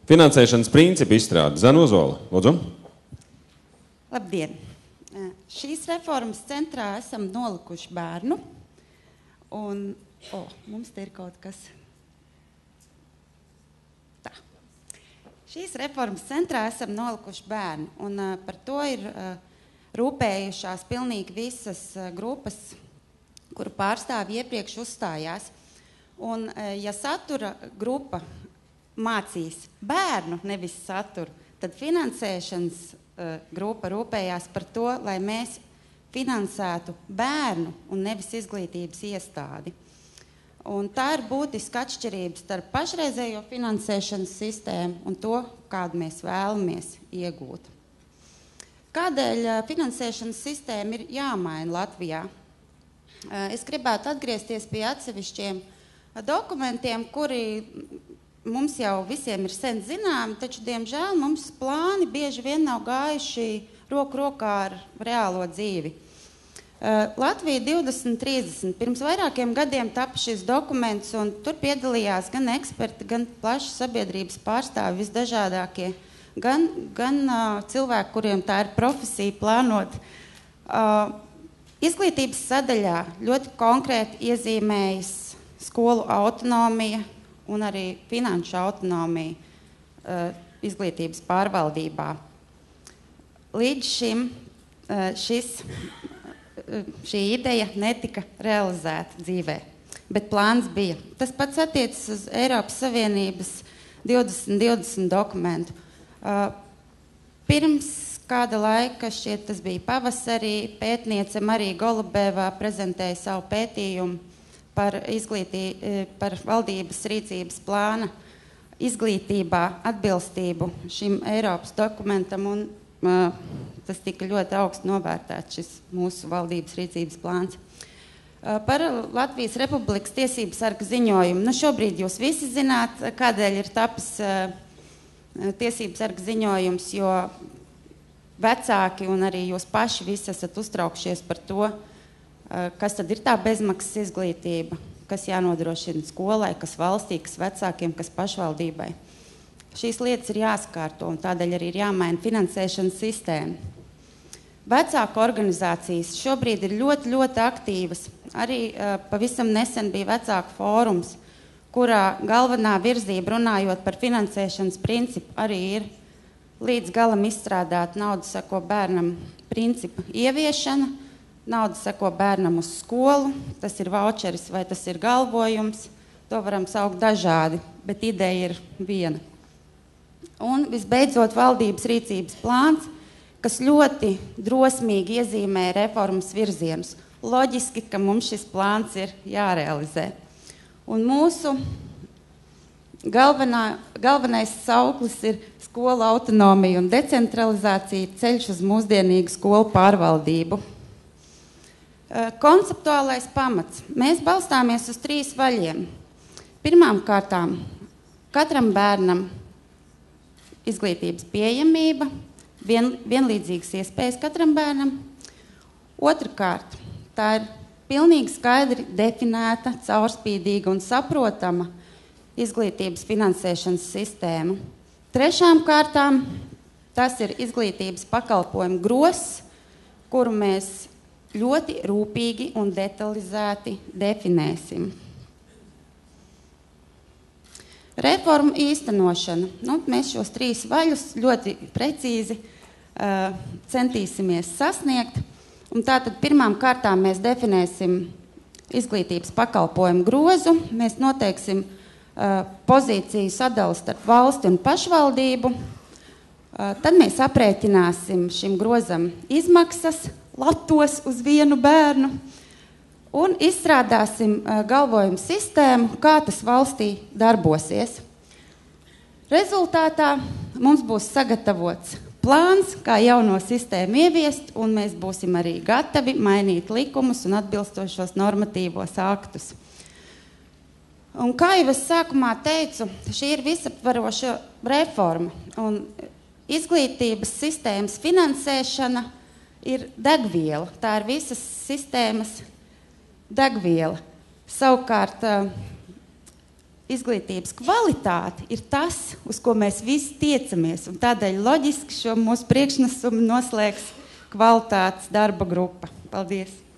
Finansēšanas principu izstrāde. Zana Ozola, lūdzu. Labdien! Šīs reformas centrā esam nolikuši bērnu. Un, mums te ir kaut kas. Tā. Šīs reformas centrā esam nolikuši bērnu. Un par to ir rūpējušās pilnīgi visas grupas, kuru pārstāvi iepriekš uzstājās. Un, ja satura grupa mācīs bērnu, nevis saturu, tad finansēšanas grupa rūpējās par to, lai mēs finansētu bērnu un nevis izglītības iestādi. Un tā ir būtiska atšķirība starp pašreizējo finansēšanas sistēmu un to, kādu mēs vēlamies iegūt. Kādēļ finansēšanas sistēma ir jāmaina Latvijā? Es gribētu atgriezties pie atsevišķiem dokumentiem, kuri mums jau visiem ir sen zināmi, taču, diemžēl, mums plāni bieži vien nav gājuši roku rokā ar reālo dzīvi. Latvija 2030. Pirms vairākiem gadiem tapa šis dokuments, un tur piedalījās gan eksperti, gan plaši sabiedrības pārstāvi visdažādākie, gan cilvēki, kuriem tā ir profesija plānot. Izglītības sadaļā ļoti konkrēti iezīmējas skolu autonomija un arī finanšu autonomija izglītības pārvaldībā. Līdz šim šī ideja netika realizēta dzīvē, bet plāns bija. Tas pats attiecas uz Eiropas Savienības 2020 dokumentu. Pirms kāda laika, šķiet tas bija pavasarī, pētniece Marija Golubeva prezentēja savu pētījumu par valdības rīcības plāna izglītībā atbilstību šim Eiropas dokumentam, un tas tika ļoti augstu novērtēts, šis mūsu valdības rīcības plāns. Par Latvijas Republikas tiesību sarga ziņojumu. Šobrīd jūs visi zināt, kādēļ ir tapis tiesību sarga ziņojums, jo vecāki un arī jūs paši visi esat uztraukšies par to, kas tad ir tā bezmaksas izglītība, kas jānodrošina skolai, kas valstī, kas vecākiem, kas pašvaldībai. Šīs lietas ir jāsakārto, un tādēļ arī ir jāmaina finansēšanas sistēma. Vecāku organizācijas šobrīd ir ļoti, ļoti aktīvas. Arī pavisam nesen bija vecāku fórums, kurā galvenā virzība, runājot par finansēšanas principu, arī ir līdz galam izstrādāt naudu seko bērnam principu ieviešana. Nauda seko bērnam uz skolu, tas ir vaučeris vai tas ir galvojums, to varam saukt dažādi, bet ideja ir viena. Un visbeidzot valdības rīcības plāns, kas ļoti drosmīgi iezīmē reformas virzienus. Loģiski, ka mums šis plāns ir jārealizē. Un mūsu galvenais sauklis ir skola autonomija un decentralizācija, ceļš uz mūsdienīgu skolu pārvaldību. Konceptuālais pamats. Mēs balstāmies uz 3 vaļiem. Pirmām kārtām, katram bērnam izglītības pieejamība, vienlīdzīgas iespējas katram bērnam. Otrakārt, tā ir pilnīgi skaidri definēta, caurspīdīga un saprotama izglītības finansēšanas sistēma. Trešām kārtām, tas ir izglītības pakalpojumu gross, kuru mēs ļoti rūpīgi un detalizēti definēsim. Reformu īstenošana. Mēs šos 3 vaļus ļoti precīzi centīsimies sasniegt. Un tātad pirmām kārtām mēs definēsim izglītības pakalpojumu grozu, mēs noteiksim pozīciju sadalu starp valsti un pašvaldību, tad mēs aprēķināsim šim grozam izmaksas latos uz vienu bērnu un izstrādāsim galvojumu sistēmu, kā tas valstī darbosies. Rezultātā mums būs sagatavots plāns, kā jauno sistēmu ieviest, un mēs būsim arī gatavi mainīt likumus un atbilstošos normatīvos aktus. Un kā jau es sākumā teicu, šī ir visaptvaroša reforma, un izglītības sistēmas finansēšana ir degviela. Tā ir visas sistēmas degviela. Savukārt izglītības kvalitāte ir tas, uz ko mēs visi tiecamies. Un tādēļ loģiski šo mūsu priekšnesumu noslēgs kvalitātes darba grupa. Paldies!